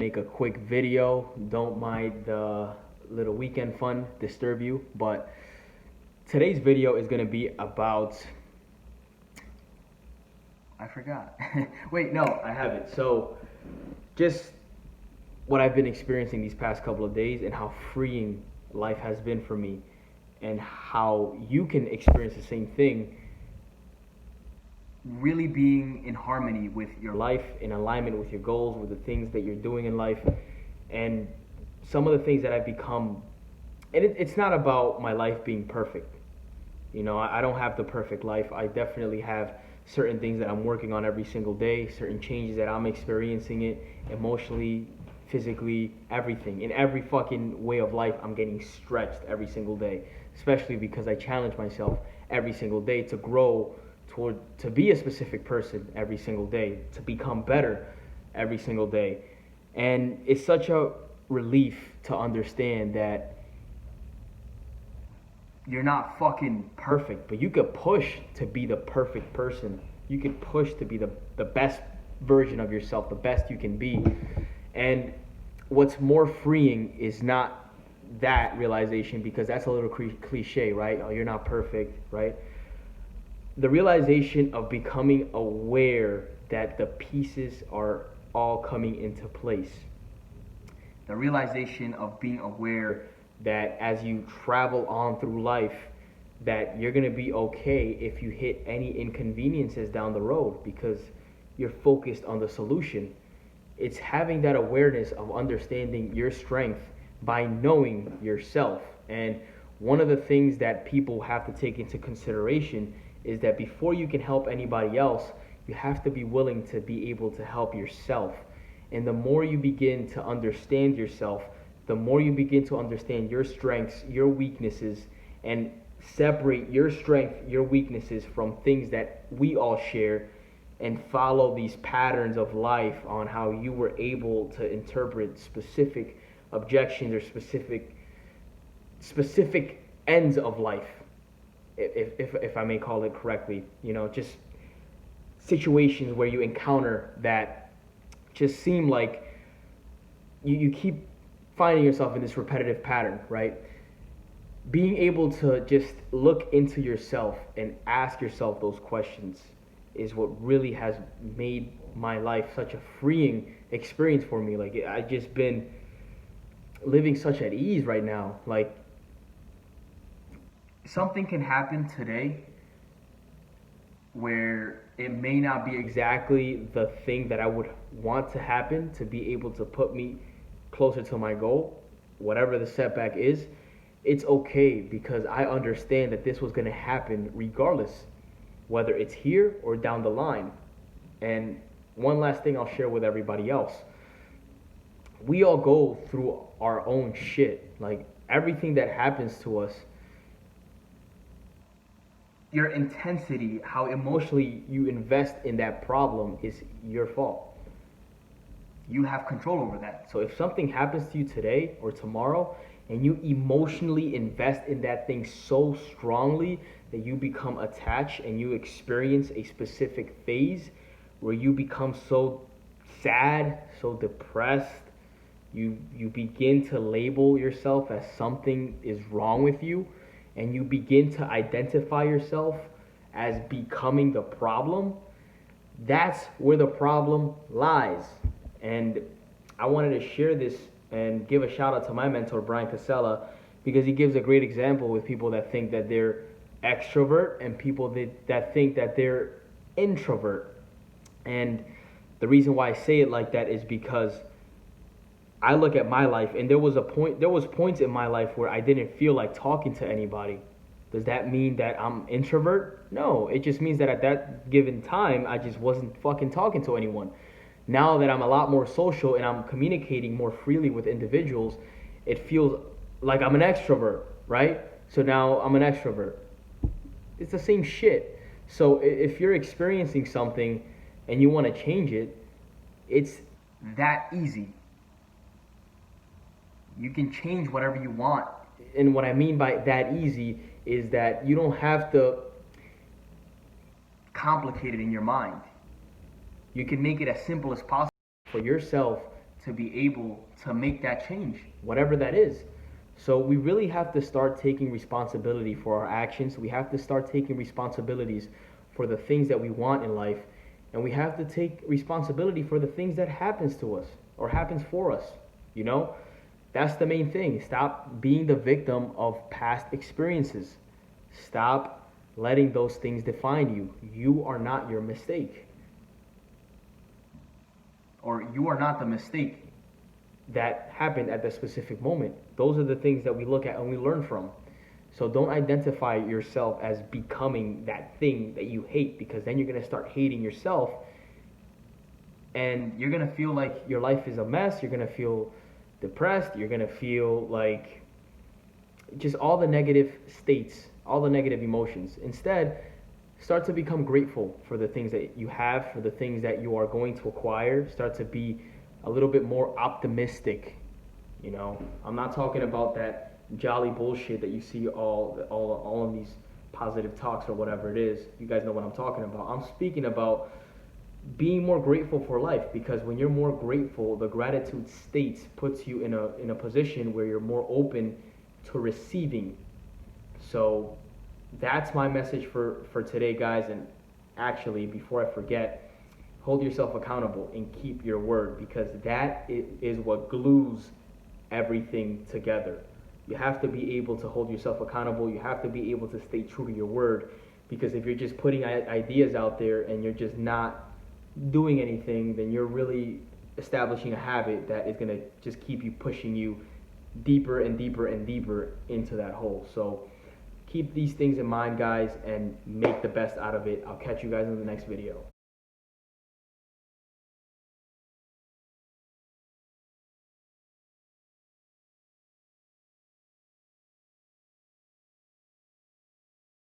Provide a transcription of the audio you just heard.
make a quick video. Don't mind the little weekend fun disturb you, but today's video is going to be about, I forgot. Wait, no, I have it. So just what I've been experiencing these past couple of days and how freeing life has been for me, and how you can experience the same thing, really being in harmony with your life, in alignment with your goals, with the things that you're doing in life. And some of the things that I've become, and it's not about my life being perfect. You know, I don't have the perfect life. I definitely have certain things that I'm working on every single day, certain changes that I'm experiencing it emotionally, physically, everything. In every fucking way of life, I'm getting stretched every single day, especially because I challenge myself every single day to grow to be a specific person every single day, to become better every single day. And it's such a relief to understand that you're not fucking perfect, but you could push to be the perfect person. You could push to be the best version of yourself, the best you can be. And what's more freeing is not that realization, because that's a little cliche, right? Oh, you're not perfect, right? The realization of becoming aware that the pieces are all coming into place. The realization of being aware that as you travel on through life, that you're going to be okay if you hit any inconveniences down the road, because you're focused on the solution. It's having that awareness of understanding your strength by knowing yourself. And one of the things that people have to take into consideration is that before you can help anybody else, you have to be willing to be able to help yourself. And the more you begin to understand yourself, the more you begin to understand your strengths, your weaknesses, and separate your strength, your weaknesses from things that we all share, and follow these patterns of life on how you were able to interpret specific objections or specific ends of life, if I may call it correctly. You know, just situations where you encounter that just seem like you keep finding yourself in this repetitive pattern, right? Being able to just look into yourself and ask yourself those questions is what really has made my life such a freeing experience for me. Like, I've just been living such at ease right now. Like, something can happen today where it may not be exactly the thing that I would want to happen to be able to put me closer to my goal. Whatever the setback is, it's okay, because I understand that this was going to happen regardless, whether it's here or down the line. And one last thing I'll share with everybody else. We all go through our own shit. Like, everything that happens to us, your intensity, how emotionally you invest in that problem, is your fault. You have control over that. So if something happens to you today or tomorrow, and you emotionally invest in that thing so strongly that you become attached and you experience a specific phase where you become so sad, so depressed, you begin to label yourself as something is wrong with you, and you begin to identify yourself as becoming the problem, that's where the problem lies. And I wanted to share this and give a shout out to my mentor, Brian Casella, because he gives a great example with people that think that they're extrovert and people that think that they're introvert. And the reason why I say it like that is because I look at my life, and there was points in my life where I didn't feel like talking to anybody. Does that mean that I'm introvert? No, it just means that at that given time, I just wasn't fucking talking to anyone. Now that I'm a lot more social and I'm communicating more freely with individuals, it feels like I'm an extrovert, right? So now I'm an extrovert. It's the same shit. So if you're experiencing something and you want to change it, it's that easy. You can change whatever you want. And what I mean by that easy is that you don't have to complicate it in your mind. You can make it as simple as possible for yourself to be able to make that change, whatever that is. So we really have to start taking responsibility for our actions. We have to start taking responsibilities for the things that we want in life, and we have to take responsibility for the things that happens to us or happens for us. You know, that's the main thing. Stop being the victim of past experiences. Stop letting those things define you. You are not your mistake, or you are not the mistake that happened at the specific moment. Those are the things that we look at and we learn from. So don't identify yourself as becoming that thing that you hate, because then you're going to start hating yourself, and you're going to feel like your life is a mess. You're going to feel depressed. You're going to feel like just all the negative states, all the negative emotions. Instead, start to become grateful for the things that you have, for the things that you are going to acquire. Start to be a little bit more optimistic. You know, I'm not talking about that jolly bullshit that you see all of these positive talks or whatever it is. You guys know what I'm talking about. I'm speaking about being more grateful for life, because when you're more grateful, the gratitude states puts you in a position where you're more open to receiving. So that's my message for today, guys. And actually, before I forget, hold yourself accountable and keep your word, because that is what glues everything together. You have to be able to hold yourself accountable. You have to be able to stay true to your word, because if you're just putting ideas out there and you're just not doing anything, then you're really establishing a habit that is going to just keep you pushing you deeper and deeper and deeper into that hole. So keep these things in mind, guys, and make the best out of it. I'll catch you guys in the next video.